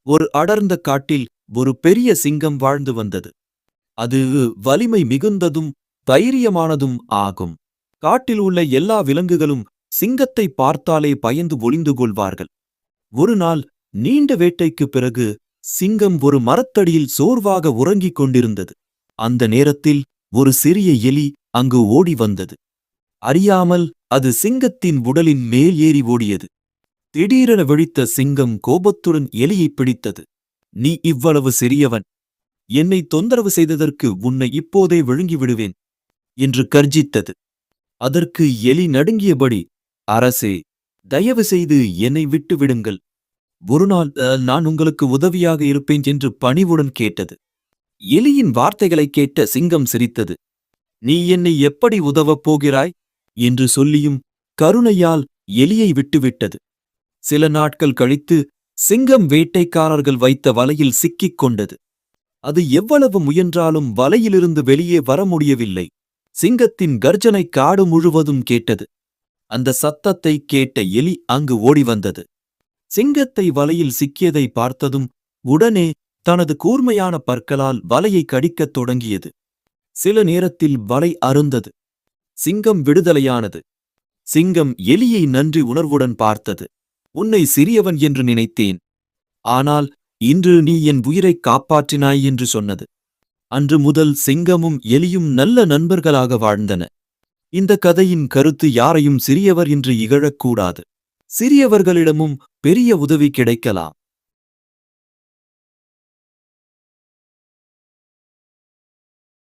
ஒரு அடர்ந்த காட்டில் ஒரு பெரிய சிங்கம் வாழ்ந்து வந்தது. அது வலிமை மிகுந்ததும் தைரியமானதும் ஆகும். காட்டில் உள்ள எல்லா விலங்குகளும் சிங்கத்தை பார்த்தாலே பயந்து ஒளிந்து கொள்வார்கள். ஒரு நாள் நீண்ட வேட்டைக்குப் பிறகு சிங்கம் ஒரு மரத்தடியில் சோர்வாக உறங்கிக் கொண்டிருந்தது. அந்த நேரத்தில் ஒரு சிறிய எலி அங்கு ஓடி வந்தது. அறியாமல் அது சிங்கத்தின் உடலின் மேல் ஏறி ஓடியது. திடீரென விழித்த சிங்கம் கோபத்துடன் எலியை பிடித்தது. "நீ இவ்வளவு சிறியவன். என்னை தொந்தரவு செய்ததற்கு உன்னை இப்போதே விழுங்கி விடுவேன்" என்று கர்ஜித்தது. அதற்கு எலி நடுங்கியபடி, "அரசே, தயவு செய்து என்னை விட்டு விடுங்கள். ஒரு நாள் நான் உங்களுக்கு உதவியாக இருப்பேன்" என்று பணிவுடன் கேட்டது. எலியின் வார்த்தைகளைக் கேட்ட சிங்கம் சிரித்தது. "நீ என்னை எப்படி உதவப் போகிறாய்?" என்று சொல்லியும் கருணையால் எலியை விட்டுவிட்டது. சில நாட்கள் கழித்து சிங்கம் வேட்டைக்காரர்கள் வைத்த வலையில் சிக்கிக் கொண்டது. அது எவ்வளவு முயன்றாலும் வலையிலிருந்து வெளியே வர முடியவில்லை. சிங்கத்தின் கர்ஜனை காடு முழுவதும் கேட்டது. அந்த சத்தத்தை கேட்ட எலி அங்கு ஓடி வந்தது. சிங்கத்தை வலையில் சிக்கியதை பார்த்ததும் உடனே தனது கூர்மையான பற்களால் வலையை கடிக்கத் தொடங்கியது. சில நேரத்தில் வலை அறுந்தது. சிங்கம் விடுதலையானது. சிங்கம் எலியை நன்றி உணர்வுடன் பார்த்தது. "உன்னை சிறியவன் என்று நினைத்தேன். ஆனால் இன்று நீ என் உயிரைக் காப்பாற்றினாய்" என்று சொன்னது. அன்று முதல் சிங்கமும் எலியும் நல்ல நண்பர்களாக வாழ்ந்தன. இந்த கதையின் கருத்து யாரையும் சிறியவர் என்று இகழக்கூடாது. சிறியவர்களிடமும் பெரிய உதவி கிடைக்கலாம்.